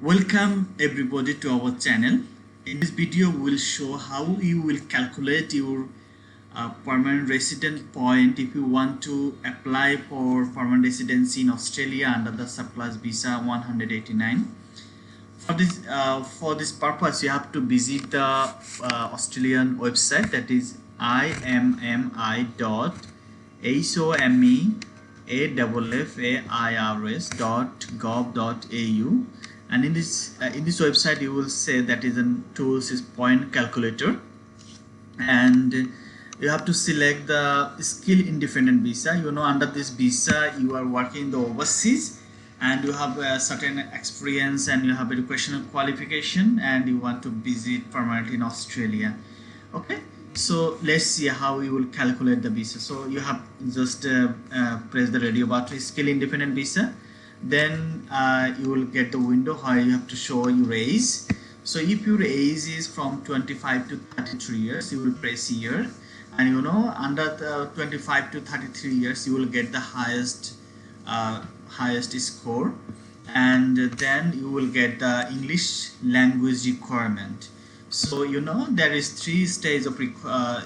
Welcome everybody to our channel. In this video we will show how you will calculate your permanent resident point if you want to apply for permanent residency in Australia under the surplus visa 189. For this purpose you have to visit the Australian website, that is immi.homeafairs.gov.au, and in this website you will say that is a tools is point calculator, and you have to select the skill independent visa. Under this visa you are working in the overseas and you have a certain experience and you have educational qualification and you want to visit permanently in Australia. Okay, so let's see how you will calculate the visa. So you have just press the radio button, skill independent visa. Then you will get the window where you have to show your age. So if your age is from 25 to 33 years, you will press here, and under the 25 to 33 years you will get the highest score, and then you will get the English language requirement. So there is 3 stages of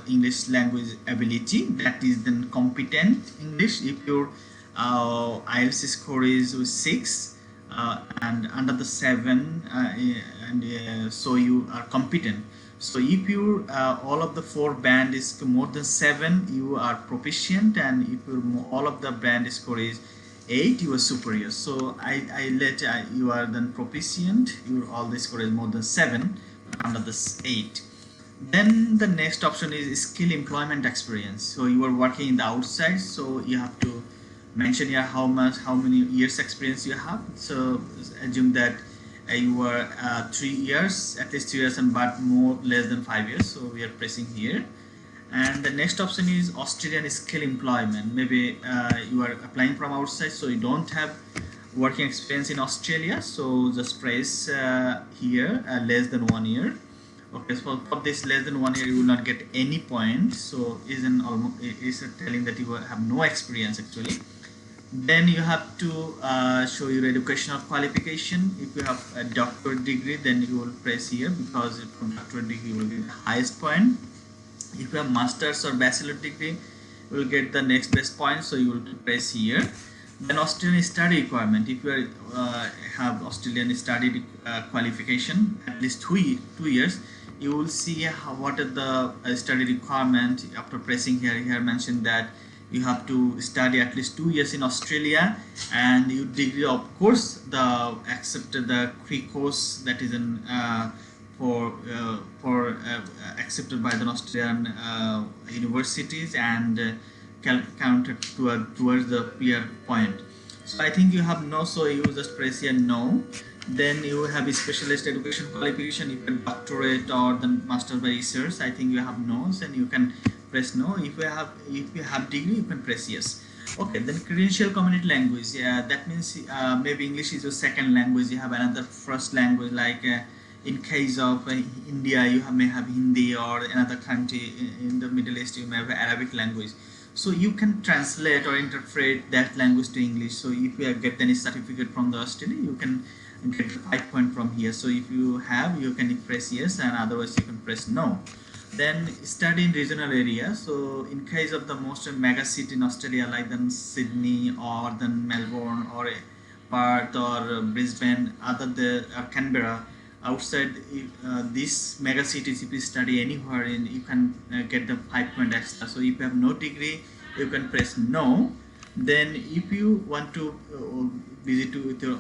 English language ability. That is then competent English if your IELTS score is 6 and under the 7 so you are competent. So if you all of the 4 band is more than 7, you are proficient, and if all of the band score is 8, you are superior. So I let you are then proficient, your all the score is more than 7 under this 8. Then the next option is skill employment experience. So you are working in the outside, so you have to mention here how many years experience you have. So assume that you were 3 years, at least 3 years, and but more less than 5 years. So we are pressing here, and the next option is Australian skill employment. Maybe you are applying from outside, so you don't have working experience in Australia, so just press here less than 1 year. Okay, so for this less than 1 year you will not get any point, so is telling that you have no experience actually. Then you have to show your educational qualification. If you have a doctorate degree, then you will press here, because from doctorate degree you will get the highest point. If you have master's or bachelor degree, you will get the next best point, so you will press here. Then Australian study requirement. If you have Australian study qualification at least 2 years, you will see what are the study requirement. After pressing here mentioned that you have to study at least 2 years in Australia, and your degree, of course, accepted the free course that is in accepted by the Australian universities and counted towards the peer point. So I think you have no, so you just press here no. Then you have a specialist education qualification, you can doctorate or the master by research. I think you have no, and you can press no. If you have degree, you can press yes. Okay, then credential community language. Yeah, that means maybe English is your second language. You have another first language, like in case of India, you may have Hindi, or another country in the Middle East, you may have Arabic language. So you can translate or interpret that language to English. So if you get any certificate from the Australia, you can get 5 point from here. So if you have, you can press yes, and otherwise you can press no. Then study in regional area. So in case of the most mega city in Australia, like then Sydney or then Melbourne or Perth or Brisbane, Canberra, outside these mega cities, if you study anywhere in, you can get the 5 point extra. So if you have no degree, you can press no. Then if you want to visit with your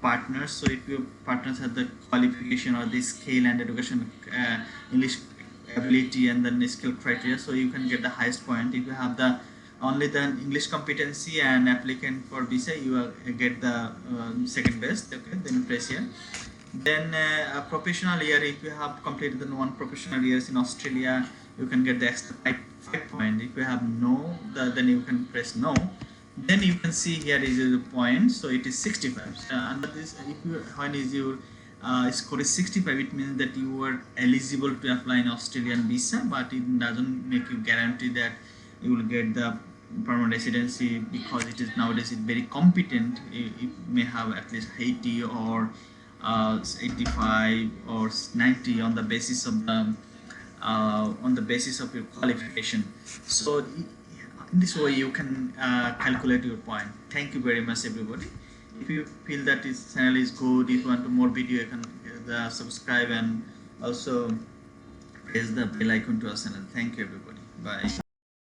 partners, so if your partners have the qualification or the skill and education English ability and then skill criteria, so you can get the highest point. If you have the only the English competency and applicant for visa, you will get the second best. Okay, then press here. Then a professional year, if you have completed the 1 professional years in Australia, you can get the extra 5 point. If you have no, then you can press no. Then you can see here is the point, so it is 65. Under this, when is your score is 65, it means that you are eligible to apply an Australian visa, but it doesn't make you guarantee that you will get the permanent residency, because it is nowadays very competent. It may have at least Haiti or 85 or 90 on the basis of your qualification. So in this way you can calculate your point. Thank you very much, everybody. If you feel that this channel is good, if you want more video, you can subscribe and also press the bell icon to our channel. Thank you, everybody. Bye.